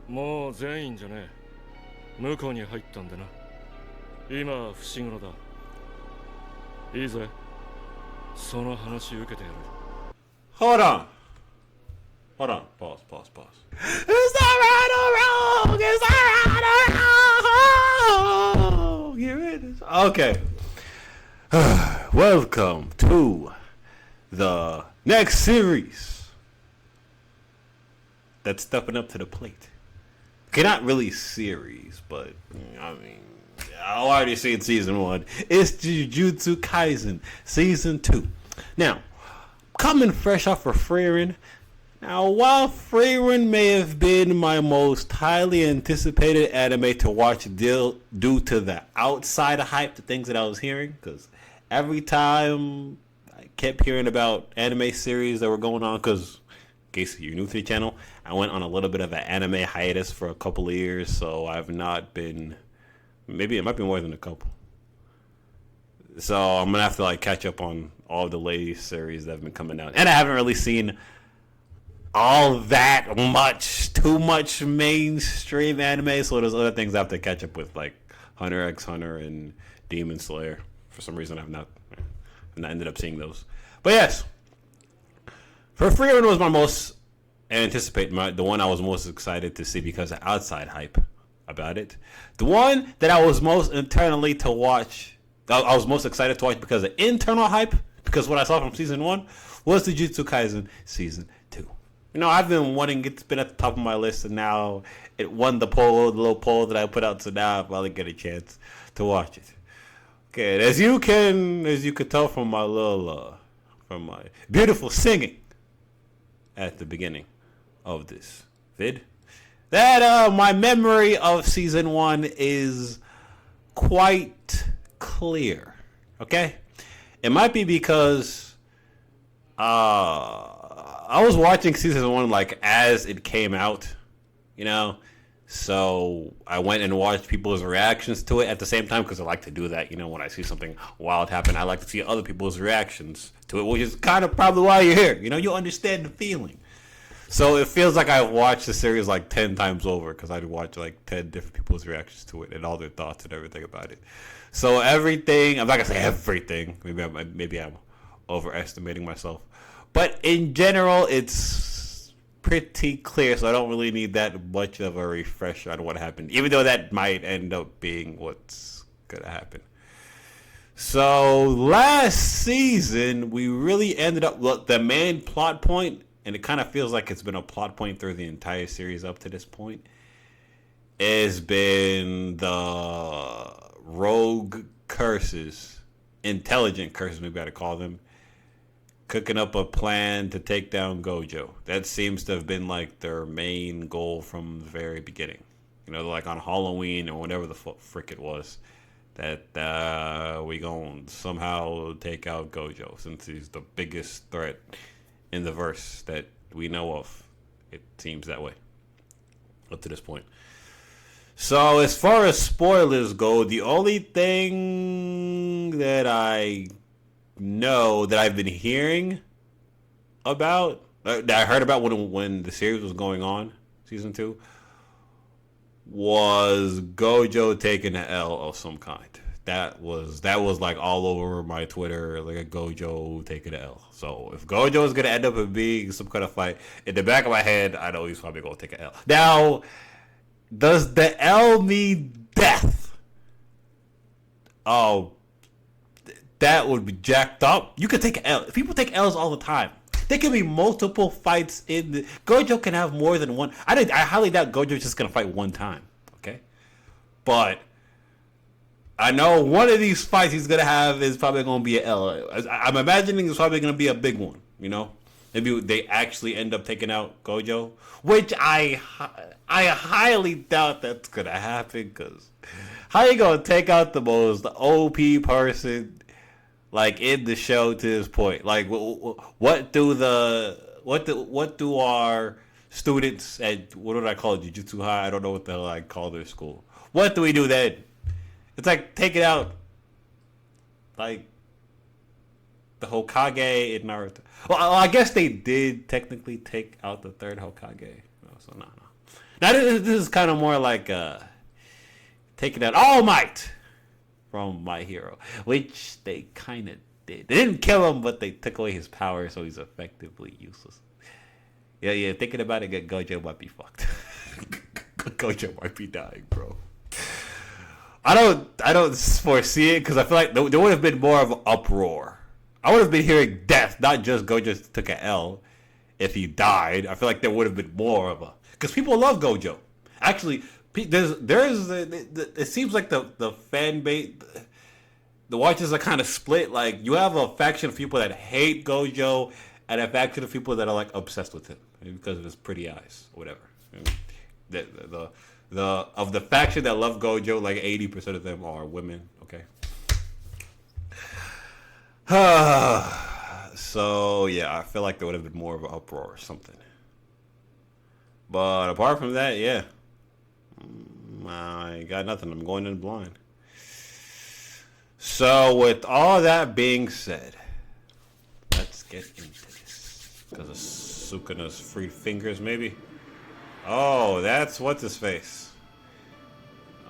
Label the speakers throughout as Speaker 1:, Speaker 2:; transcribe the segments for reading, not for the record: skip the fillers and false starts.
Speaker 1: もう全員じゃねえ。向こうに入ったんでな。今伏黒だ。いいぜ。その話受けてやる。
Speaker 2: Hold on. Hold on. Pause, pause, pause. Is that right or wrong? Is that right or wrong? Here it is. Okay. Welcome to the next series that's stepping up to the plate. Okay, not really series, but I mean, I've already seen season 1. It's Jujutsu Kaisen season 2. Now, coming fresh off of Frieren. Now, while Frieren may have been my most highly anticipated anime to watch due to the outside hype, the things that I was hearing, because every time I kept hearing about anime series that were going on, because in case you're new to the channel, I went on a little bit of an anime hiatus for a couple of years, so I've not been, maybe it might be more than a couple. So I'm going to have to catch up on all the latest series that have been coming out. And I haven't really seen all that much, too much mainstream anime, so there's other things I have to catch up with, like Hunter x Hunter and Demon Slayer. For some reason, I've not ended up seeing those. But yes, for Frieren was my most the one I was most excited to see because of outside hype about it. The one that I was most internally to watch, I was most excited to watch because of internal hype, because what I saw from season 1 was the Jujutsu Kaisen season 2. You know, I've been wanting it to be at the top of my list, and now it won the little poll that I put out, so now I finally get a chance to watch it. Okay, as you could tell from my from my beautiful singing at the beginning of this vid, that my memory of season 1 is quite clear. Okay, it might be because I was watching season 1 as it came out, you know. So I went and watched people's reactions to it at the same time because I like to do that, you know. When I see something wild happen, I like to see other people's reactions to it, which is kind of probably why you're here. You know, you understand the feeling. So it feels like I've watched the series 10 times over because I'd watch 10 different people's reactions to it and all their thoughts and everything about it. So everything, I'm not gonna say everything. Maybe I'm overestimating myself. But in general, it's pretty clear, so I don't really need that much of a refresher on what happened, even though that might end up being what's going to happen. So last season, we really ended up, the main plot point, and it kind of feels like it's been a plot point through the entire series up to this point, has been the rogue curses, intelligent curses, maybe I gotta call them, cooking up a plan to take down Gojo. That seems to have been their main goal from the very beginning. You know, on Halloween or whatever the frick it was, that we gonna somehow take out Gojo since he's the biggest threat in the verse that we know of. It seems that way up to this point. So as far as spoilers go, the only thing that I know that I've been hearing about, that I heard about when the series was going on, season 2, was Gojo taking an L of some kind. That was all over my Twitter, a Gojo taking an L. So if Gojo is gonna end up being some kind of fight, in the back of my head, I know he's probably gonna take an L. Now, does the L mean death? Oh, that would be jacked up. You could take an L. People take L's all the time. There can be multiple fights in the... Gojo can have more than one. I highly doubt Gojo's just going to fight one time. Okay? But I know one of these fights he's going to have is probably going to be an L. I'm imagining it's probably going to be a big one, you know? Maybe they actually end up taking out Gojo, which I highly doubt that's going to happen, because how you going to take out the most OP person in the show to this point? What do our students at, what do I call it, Jujutsu High? I don't know what the hell I call their school. What do we do then? It's taking out the Hokage in Naruto. Well, I guess they did technically take out the third Hokage. So no. Now this is kind of more like taking that All Might from My Hero, which they kind of did. They didn't kill him, but they took away his power, so he's effectively useless. Yeah. Thinking about it, Gojo might be fucked. Gojo might be dying, bro. I don't foresee it because I feel like there would have been more of an uproar. I would have been hearing death, not just Gojo took an L. If he died, I feel like there would have been more of a, because people love Gojo. Actually, it seems like the fan base, the watchers are kind of split. Like you have a faction of people that hate Gojo, and a faction of people that are like obsessed with him because of his pretty eyes, or whatever. And the faction that love Gojo, like 80% of them are women. Okay. So yeah, I feel like there would have been more of an uproar or something. But apart from that, yeah, I got nothing. I'm going in blind. So with all that being said, let's get into this. Because of Sukuna's free fingers, maybe. Oh, that's what's his face.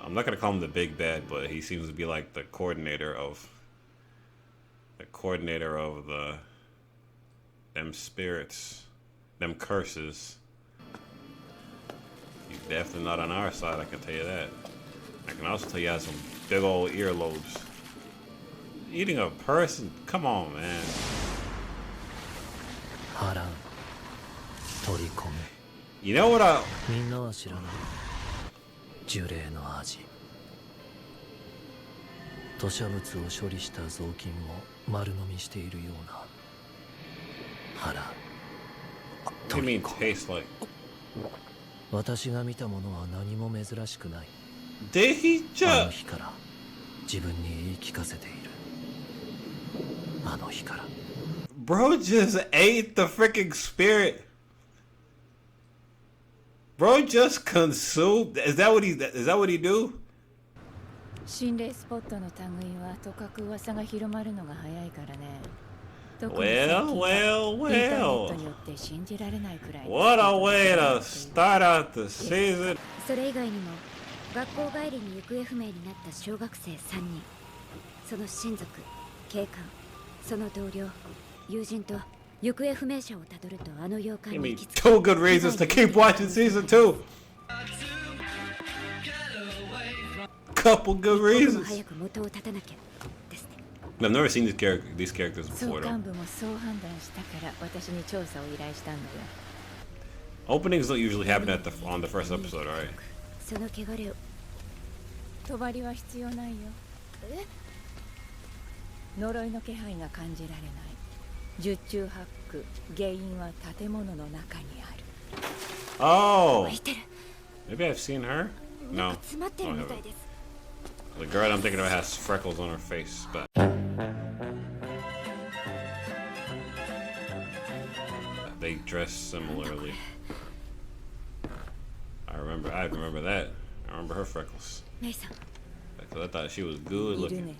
Speaker 2: I'm not gonna call him the big bad, but he seems to be like the coordinator of them spirits, them curses. He's definitely not on our side, I can tell you that. I can also tell you he has some big old earlobes. Eating a person? Come on, man. You know what I...
Speaker 3: みんなは知らない呪霊の味吐砂物を処理した雑巾を丸飲みしているような腹
Speaker 2: What do you mean taste like?
Speaker 3: 私が見たものは何も珍しくない
Speaker 2: Did he
Speaker 3: あの
Speaker 2: just...
Speaker 3: 日から自分に言い聞かせているあの日から
Speaker 2: Bro just ate the freaking spirit. Bro just consumed. Is that what he do?
Speaker 4: 心霊スポットの類はとかく噂が広まるのが早いからね。
Speaker 2: Well.
Speaker 4: インターネットによって信じられないくらい。
Speaker 2: What a way to start out the season.
Speaker 5: それ以外にも学校帰りに行方不明になった小学生3人、その親族、警官、その同僚、友人と行方不明者をたどるとあの妖怪
Speaker 2: Give
Speaker 5: に
Speaker 2: me
Speaker 5: 行き着く。
Speaker 2: two good reasons to keep watching season 2. Couple good
Speaker 5: 一刻も
Speaker 2: reasons.
Speaker 5: 早く元を絶たなきゃですね。
Speaker 2: I've never seen these characters
Speaker 4: 総
Speaker 2: before
Speaker 4: 監
Speaker 2: though.
Speaker 4: 部もそう判断したから私に調査を依頼したんだよ。
Speaker 2: Openings don't usually happen on the first episode, alright?
Speaker 5: その汚れを
Speaker 4: 帳は必要ないよ。呪いの気配が感じられない。十中八九、原因は建物の中にある。
Speaker 2: Oh,
Speaker 5: 置いてる。
Speaker 2: maybe I've seen her.
Speaker 5: なん
Speaker 2: No,
Speaker 5: か詰まってるみたいです。
Speaker 2: the girl I'm thinking of has freckles on her face, but they dress similarly. I remember that. I remember her freckles.
Speaker 5: メイさん、
Speaker 2: Because I thought she was good
Speaker 4: いる
Speaker 2: looking.
Speaker 4: ね。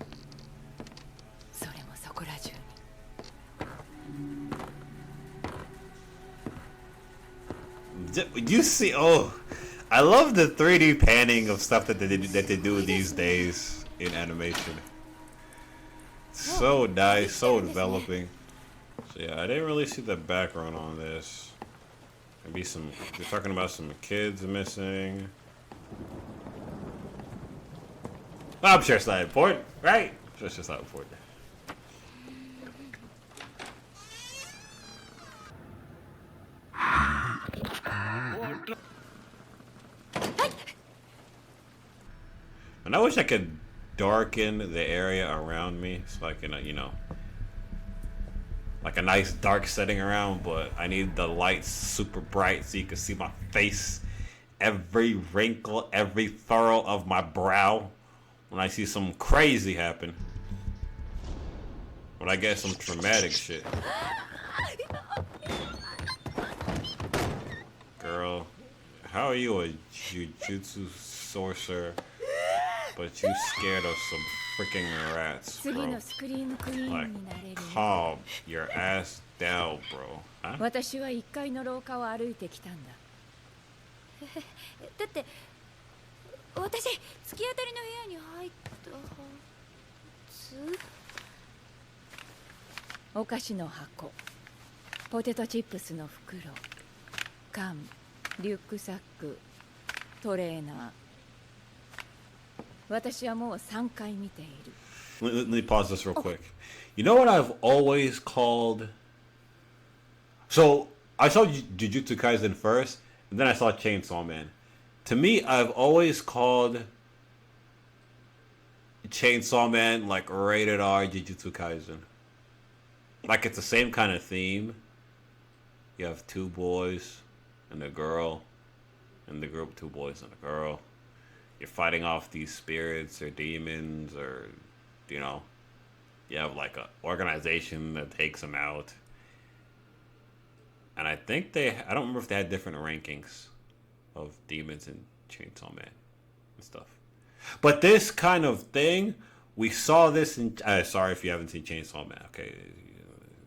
Speaker 4: それもそこら中に。
Speaker 2: You see, oh, I love the 3D panning of stuff that they do these days in animation. So nice, so developing. So yeah, I didn't really see the background on this. Maybe they're talking about some kids missing. I'm sure it's not important, right? I'm sure it's just not important. And I wish I could darken the area around me so I can, like a nice dark setting around, but I need the lights super bright so you can see my face, every wrinkle, every furrow of my brow when I see some crazy happen. When I get some traumatic shit. Girl, how are you a jujutsu sorcerer, but you scared of some freaking rats,
Speaker 4: 次
Speaker 2: bro?
Speaker 4: のスクリームクイーン
Speaker 2: Like,
Speaker 4: になれるよ。
Speaker 2: calm your ass down, bro. Huh?
Speaker 4: 私は1階の廊下を歩いてきたんだ。
Speaker 5: だって私突き当たりの部屋に入ったはず。
Speaker 4: お菓子の箱、ポテトチップスの袋、缶、リュックサック、トレーナー。私はもう3回見ている。
Speaker 2: Let me pause this real quick. You know what I've always called? So I saw Jujutsu Kaisen first, and then I saw Chainsaw Man. To me, I've always called Chainsaw Man like rated R Jujutsu Kaisen. Like it's the same kind of theme. You have two boys and a girl, and the group, two boys and a girl. You're fighting off these spirits or demons, or you know, you have like a organization that takes them out. And I think I don't remember if they had different rankings of demons and Chainsaw Man and stuff. But this kind of thing, we saw this in, sorry if you haven't seen Chainsaw Man, okay?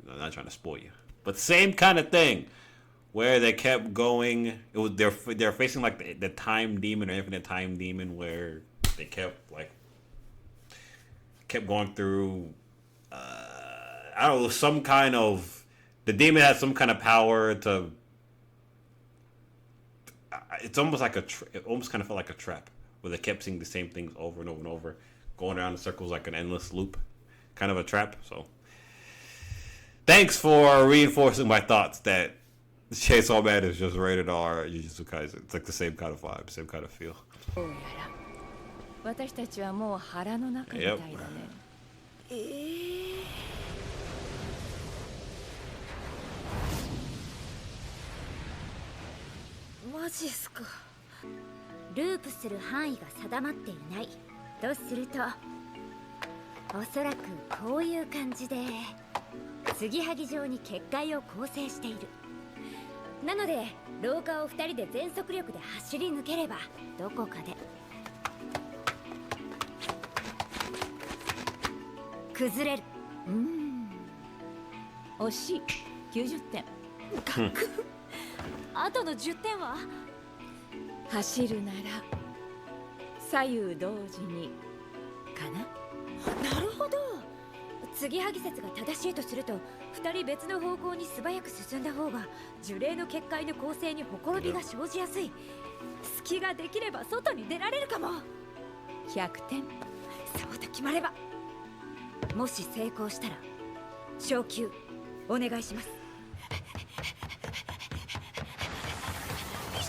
Speaker 2: I'm not trying to spoil you. But same kind of thing, where they kept going, it was they're facing like the time demon or infinite time demon, where they kept going through, I don't know, some kind of, the demon had some kind of power to, it's almost like it almost kind of felt like a trap, where they kept seeing the same things over and over and over, going around in circles like an endless loop, kind of a trap. So thanks for reinforcing my thoughts that Chainsaw Man is just rated R Jujutsu Kaisen. It's like the same kind of vibe, same kind of feel.
Speaker 4: どうやら私たちはもう腹の中みたいだね。
Speaker 5: マジっすか。ループする範囲が定まっていないとすると、おそらくこういう感じで継ぎはぎ状に結界を構成している。なので廊下を2人で全速力で走り抜ければどこかで崩れる。
Speaker 4: 惜しい。90点。
Speaker 5: あとの10点は
Speaker 4: 走るなら左右同時にかな。
Speaker 5: なるほど。継ぎはぎ説が正しいとすると、2人別の方向に素早く進んだ方が呪霊の結界の構成にほころびが生じやすい。隙ができれば外に出られるかも。
Speaker 4: 100点。
Speaker 5: そうと決まれば、もし成功したら昇級お願いします。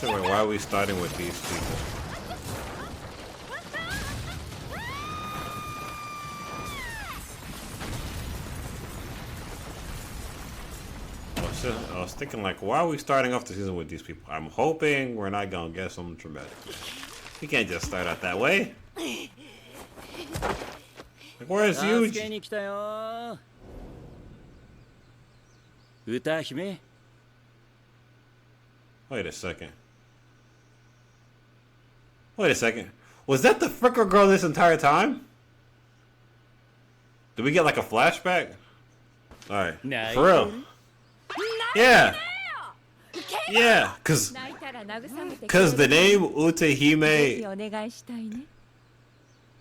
Speaker 2: So wait, why are we starting with these people? I was thinking, like, why are we starting off the season with these people? I'm hoping we're not gonna get something traumatic. We can't just start out that way. Like, where's Yuji?
Speaker 3: 歌姫
Speaker 2: Wait a second. Wait a second. Was that the Fricker girl this entire time? Did we get like a flashback? Alright. For real. Yeah. Yeah, cause the name Utahime,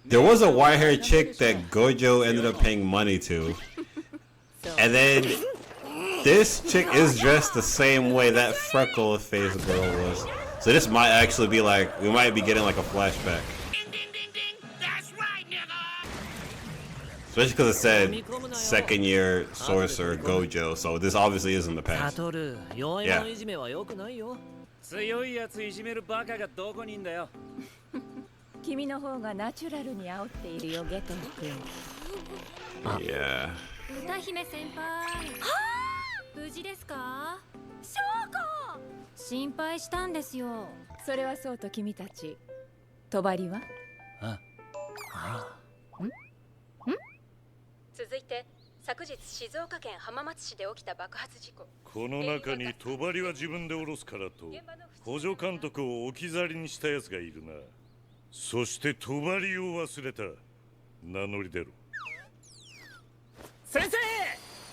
Speaker 2: there was a white-haired chick that Gojo ended up paying money to. And then this chick is dressed the same way that freckle-faced girl was. So this might actually be like, we might be getting like a flashback. Especially because it said second year sorcerer Gojo, so this obviously is in the past. Yeah.
Speaker 3: 強いやついじめるバカがどこにいんだよ。
Speaker 4: 君の方がナチュラルに煽っているよ、ゲト君。
Speaker 2: Yeah.
Speaker 5: 歌姫先輩。無事ですか？翔子！心配したんですよ。
Speaker 4: それはそうと君たち。帳は？
Speaker 6: 続いて昨日静岡県浜松市で起きた爆発事故。
Speaker 1: この中に帳は自分で下ろすからと補助監督を置き去りにしたやつがいるな。そして帳を忘れた。名乗り出ろ。
Speaker 3: 先生、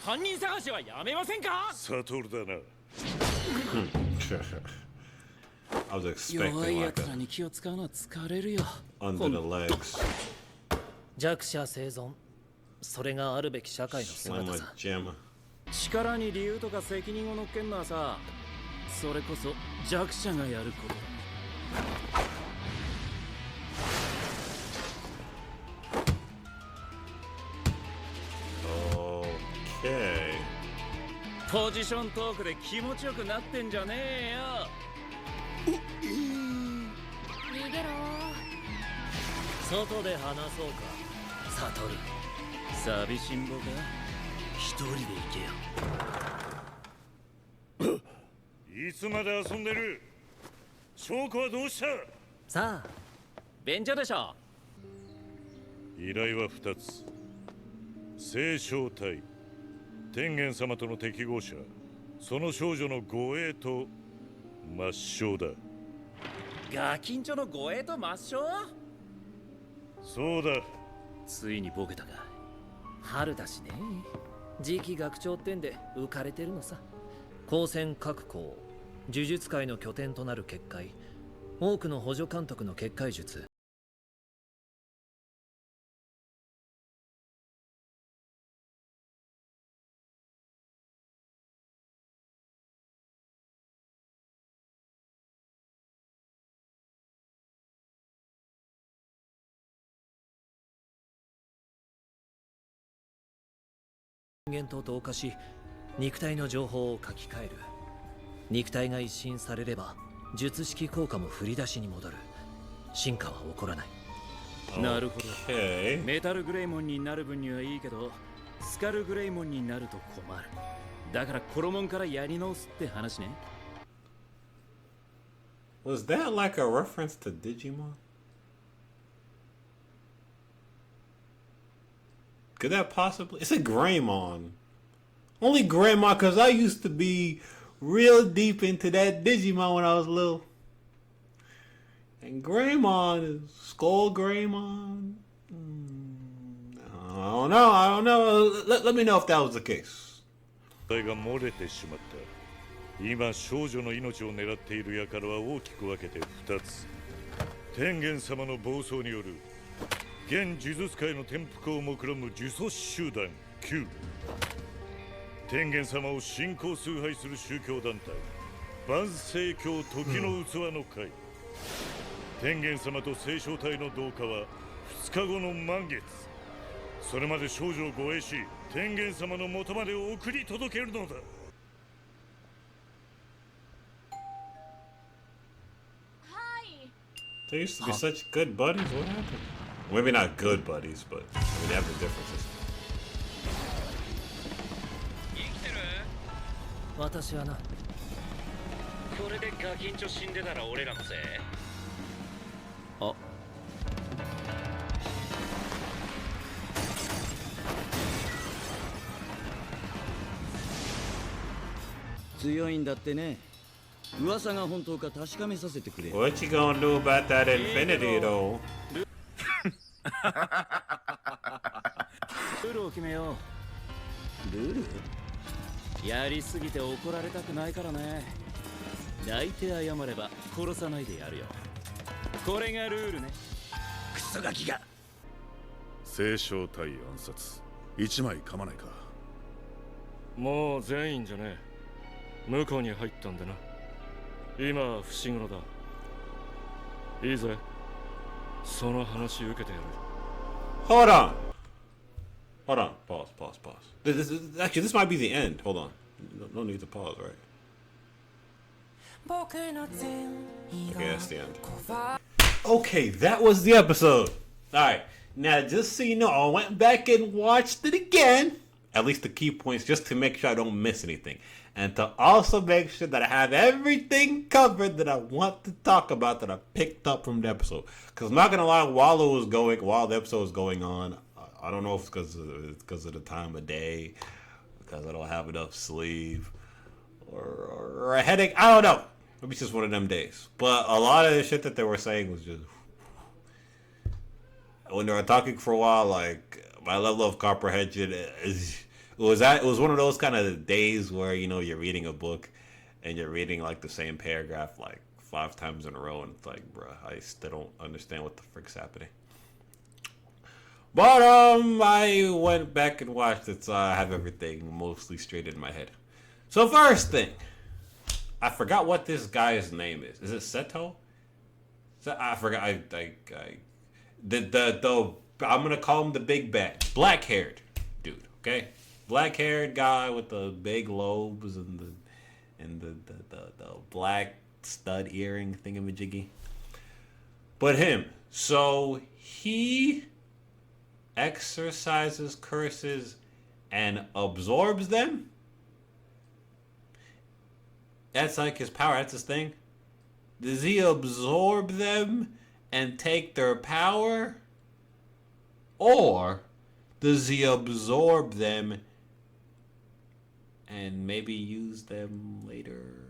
Speaker 3: 犯人探しはやめませんか？
Speaker 1: 悟だな。
Speaker 2: I was
Speaker 7: 弱
Speaker 2: expecting
Speaker 7: い
Speaker 2: like
Speaker 7: 奴らに気を使うのは疲れるよ。
Speaker 2: under the legs.
Speaker 3: 弱者生存、それがあるべき社会の
Speaker 2: Slam
Speaker 3: 姿
Speaker 2: a
Speaker 3: さ。
Speaker 2: gem.
Speaker 7: 力に理由とか責任を乗っけんのはさ、それこそ弱者がやることだ。
Speaker 2: Okay.
Speaker 7: ポジショントークで気持ちよくなってんじゃねえよ。
Speaker 5: 逃げろ
Speaker 3: 外で話そうか、サトル。
Speaker 7: 寂しんぼか。一人で行けよ。
Speaker 1: いつまで遊んでる？証拠はどうした？
Speaker 3: さあ、
Speaker 7: 便所でしょ。
Speaker 1: 依頼は2つ。聖正体、天元様との適合者、その少女の護衛と抹消だ。
Speaker 7: ガキンチョの護衛と抹消？
Speaker 1: そうだ。
Speaker 7: ついにボケたか。
Speaker 3: 春だしね。次期学長ってんで浮かれてるのさ。高専各校、呪術界の拠点となる結界、多くの補助監督の結界術。人間と同化し、肉体の情報を書き換える。肉体が一新されれば術式効果も振り出しに戻る。進化は起こらない。
Speaker 7: なるほど。
Speaker 2: Okay.
Speaker 7: メタルグレイモンになる分にはいいけど、スカルグレイモンになると困る。だからコロモンからやり直すって話ね。
Speaker 2: Was that like a reference to Digimon? Could that possibly? It's a Greymon. Only Greymon, because I used to be real deep into that Digimon when I was little. And Greymon is Skull Greymon. I don't know. Let me know if that was the case.
Speaker 1: 体が漏れてしまった。今少女の命を狙っている輩は大きく分けて2つ。天元様の暴走による現呪術界の転覆を目論む呪詛師集団9、天元様を信仰崇拝する宗教団体万世教時の器の会、天元様と聖正体の同化は2日後の満月。それまで少女を護衛し、天元様の元まで送り届けるのだ。
Speaker 2: They used to be such good buddies. What happened? Maybe not good buddies, but I mean, they have the differences.
Speaker 3: 私はな。
Speaker 7: これでガキンチョ死んでたら俺らのせい。あ。強いんだってね。噂が本当か確かめさせてくれ。
Speaker 2: What you gonna do about that infinity, though?
Speaker 7: ルールを決めよう。ルール？やりすぎて怒られたくないからね。泣いて謝れば殺さないでやるよ。これがルールね。クソガキが。
Speaker 8: 聖正体暗殺。一枚噛まないか。
Speaker 9: もう全員じゃねえ。向こうに入ったんでな。今は伏黒だ。いいぜ。その話受けてやる。
Speaker 2: Hold on. Pause. Actually, this might be the end. Hold on. No need to pause, right? Okay, that's the end. Okay, that was the episode. Alright, now just so you know, I went back and watched it again. At least the key points, just to make sure I don't miss anything. And to also make sure that I have everything covered that I want to talk about that I picked up from the episode. Because I'm not going to lie, while the episode was going on, I don't know if it's because of the time of day, because I don't have enough sleep, or a headache. I don't know. Maybe it's just one of them days. But a lot of the shit that they were saying was just... When they were talking for a while, like, my level of comprehension is... It was one of those kind of days where, you know, you're reading a book and you're reading, like, the same paragraph, like, 5 times in a row, and it's like, bruh, I still don't understand what the frick's happening. But I went back and watched it, so I have everything mostly straight in my head. So first thing, I forgot what this guy's name is. Is it Seto? I forgot. I'm gonna call him the big bad, black-haired dude. Okay, black-haired guy with the big lobes and the black stud earring thingamajiggy. But him, so he exercises curses and absorbs them. That's like his power. That's his thing. Does he absorb them and take their power? Or does he absorb them and maybe use them later?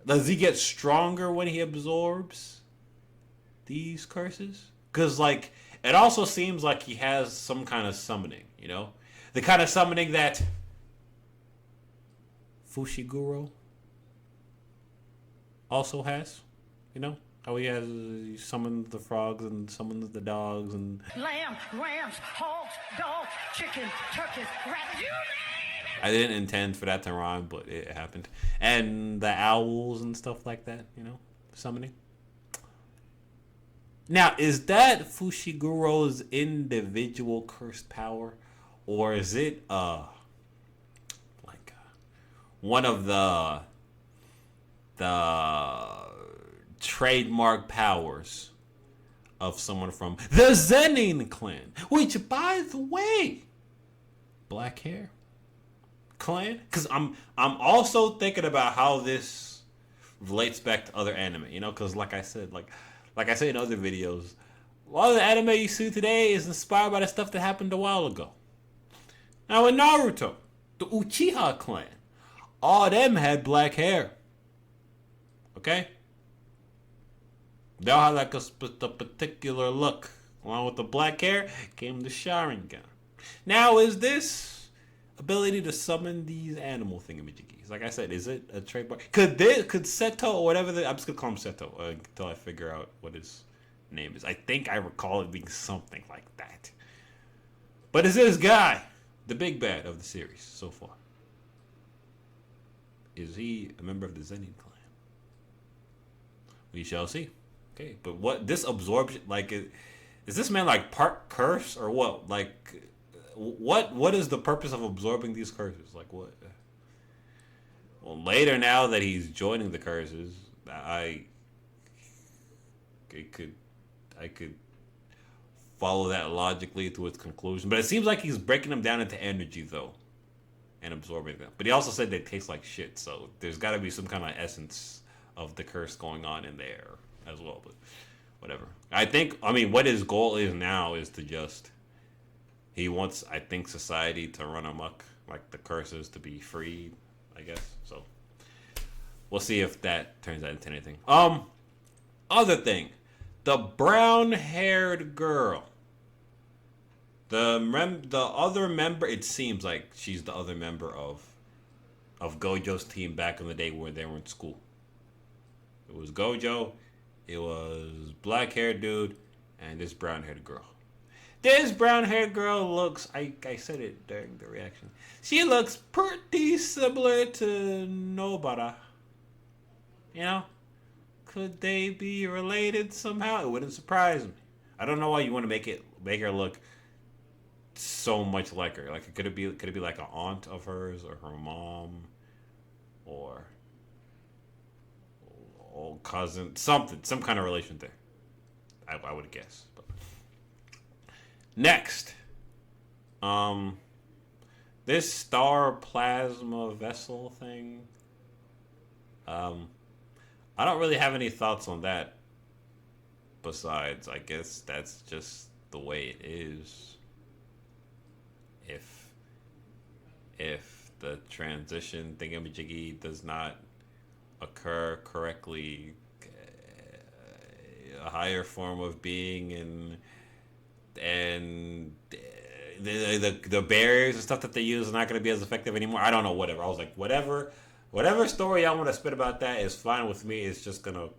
Speaker 2: Does he get stronger when he absorbs these curses? Because, like, it also seems like he has some kind of summoning, you know? The kind of summoning that Fushiguro also has, you know? How he summons the frogs and summons the dogs and
Speaker 10: lamb, rams, hogs, dogs, chicken, turkeys, rabbits, you name it!
Speaker 2: I didn't intend for that to rhyme, but it happened. And the owls and stuff like that, you know, summoning. Now, is that Fushiguro's individual cursed power, or is it one of the trademark powers of someone from the Zenin clan, which, by the way, black hair clan? Because I'm also thinking about how this relates back to other anime, you know, because like I said in other videos, a lot of the anime you see today is inspired by the stuff that happened a while ago. Now in Naruto, the Uchiha clan, all of them had black hair. Okay? They all had like a particular look. Along with the black hair came the Sharingan. Now, is this ability to summon these animal thingamajiggies? Like I said, is it a trademark? Could Seto or whatever I'm just gonna call him Seto until I figure out what his name is. I think I recall it being something like that. But is this guy the big bad of the series so far? Is he a member of the Zenin clan? We shall see. Okay, but what this absorption, like, is this man like part curse or what? Like, what is the purpose of absorbing these curses? Like, what? Well, later, now that he's joining the curses, I could follow that logically to its conclusion. But it seems like he's breaking them down into energy, though, and absorbing them. But he also said they taste like shit, so there's got to be some kind of essence of the curse going on in there as well. But whatever. What his goal is now is to just, he wants, I think, society to run amok, like the curses to be freed, I guess. So we'll see if that turns out into anything. Other thing, the brown-haired girl, the other member. It seems like she's the other member of Gojo's team back in the day when they were in school. It was Gojo, it was black-haired dude, and this brown-haired girl. This brown-haired girl looks, I said it during the reaction, she looks pretty similar to Nobara. You know? Could they be related somehow? It wouldn't surprise me. I don't know why you want to make her look so much like her. Like, could it be like an aunt of hers or her mom or old cousin, some kind of relation there. I would guess. But next, this star plasma vessel thing. I don't really have any thoughts on that. Besides, I guess that's just the way it is. If the transition thingamajiggy does not occur correctly, a higher form of being and the barriers and stuff that they use are not going to be as effective anymore. I don't know, whatever. I was like, whatever Whatever story I want to spit about that is fine with me. It's just gonna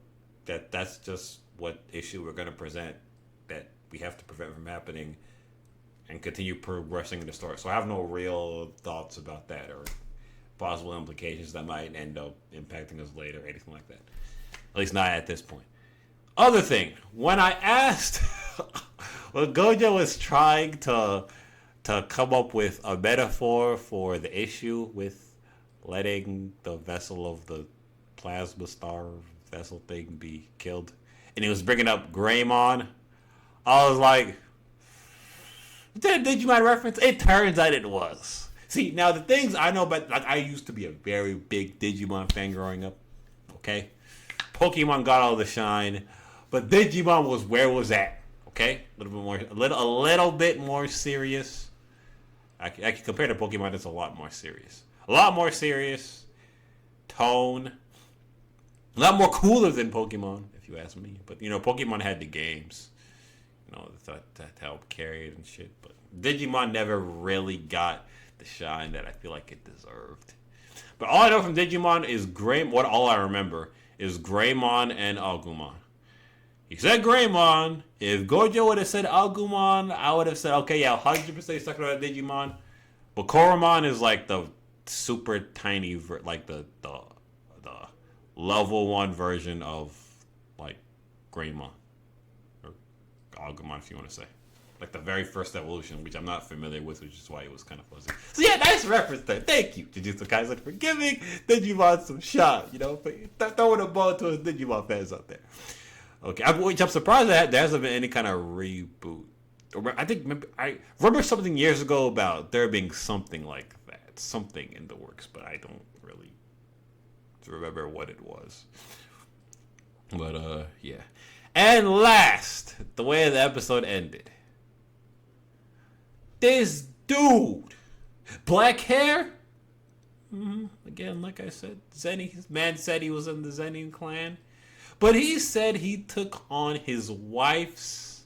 Speaker 2: that's just what issue we're gonna present that we have to prevent from happening and continue progressing in the story. So I have no real thoughts about that or possible implications that might end up impacting us later or anything like that. At least not at this point. Other thing, when I asked, when Gojo was trying to come up with a metaphor for the issue with letting the vessel of the plasma star vessel thing be killed, and he was bringing up Greymon, I was like, is that a Digimon reference? It turns out it was. See, now the things I know about, like, I used to be a very big Digimon fan growing up, okay? Pokemon got all the shine, but Digimon was where it was at, okay? A little bit more serious. I can compare to Pokemon, it's a lot more serious. A lot more serious tone. A lot more cooler than Pokemon, if you ask me. But, you know, Pokemon had the games, you know, that helped carry it and shit. But Digimon never really got the shine that I feel like it deserved. But all I know from Digimon is what all I remember is Greymon and Agumon. He said Greymon. If Gojo would have said Agumon, I would have said, okay, yeah, 100% he's talking about Digimon. But Koromon is like the super tiny, like the level 1 version of like Greymon or Agumon, if you want to say, like the very first evolution, which I'm not familiar with, which is why it was kind of fuzzy. So yeah, nice reference there. Thank you, Jujutsu Kaisen, for giving Digimon some shot. You know, throwing a ball to his Digimon fans out there. Okay, which I'm surprised that there hasn't been any kind of reboot. I remember something years ago about there being something like that, something in the works, but I don't really remember what it was. But yeah. And last, the way the episode ended. This dude, black hair. Again, like I said, his man said he was in the Zenin clan, but he said he took on his wife's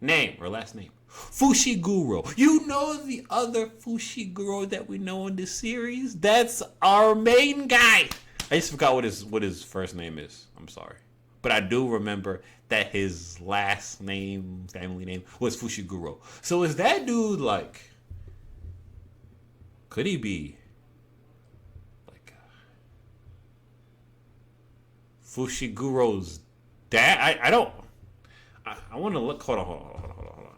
Speaker 2: name or last name, Fushiguro. You know the other Fushiguro that we know in this series? That's our main guy. I just forgot what his first name is. I'm sorry. But I do remember that his last name, family name, was Fushiguro. So is that dude like, could he be like Fushiguro's dad? I want to look. Hold on.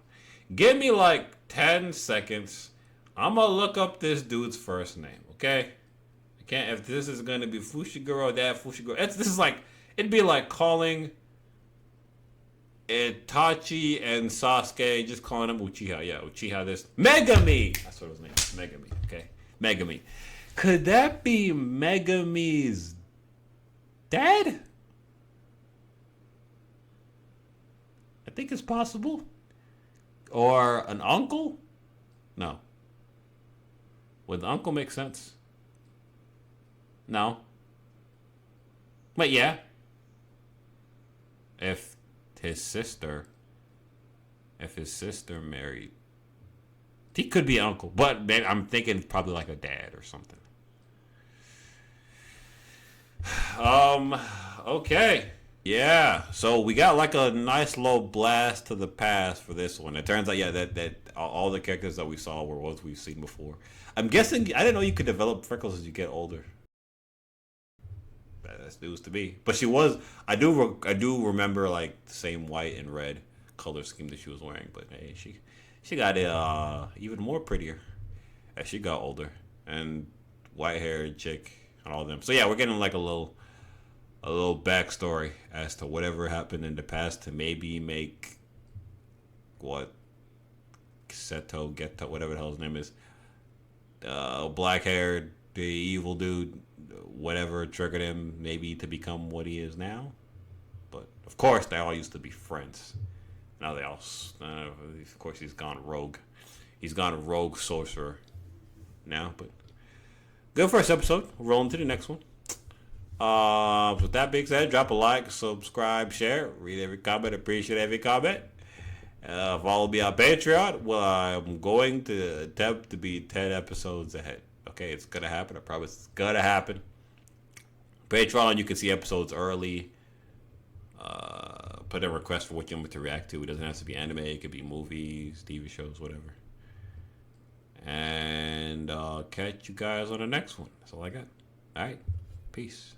Speaker 2: Give me like 10 seconds. I'm going to look up this dude's first name, okay? I can't, if this is going to be Fushiguro, dad, Fushiguro. This is like, it'd be like calling Itachi and Sasuke, just calling him Uchiha. Yeah, Uchiha this. Megami! That's what his name is. Megami, okay? Megami. Could that be Megami's dad? I think it's possible. Or an uncle? No. Would the uncle make sense? No. But yeah. If his sister married, he could be an uncle. But maybe, I'm thinking probably like a dad or something. Okay. Yeah, so we got like a nice little blast to the past for this one. It turns out, yeah, that all the characters that we saw were ones we've seen before. I'm guessing, I didn't know you could develop freckles as you get older. That's news to me. But she was, I do remember like the same white and red color scheme that she was wearing. But hey, she got it even more prettier as she got older, and white haired chick and all of them. So yeah, we're getting like a little backstory as to whatever happened in the past to maybe make what Geto, whatever the hell his name is, black haired, the evil dude, whatever triggered him maybe to become what he is now. But of course they all used to be friends. Now they all of course he's gone rogue sorcerer now. But good first episode. We're rolling to the next one. With that being said, drop a like, subscribe, share, read every comment, appreciate every comment. Follow me on Patreon. Well, I'm going to attempt to be 10 episodes ahead. Okay, it's gonna happen. I promise it's gonna happen. Patreon, you can see episodes early. Put a request for what you want me to react to. It doesn't have to be anime. It could be movies, TV shows, whatever. And I'll catch you guys on the next one. That's all I got. All right. Peace.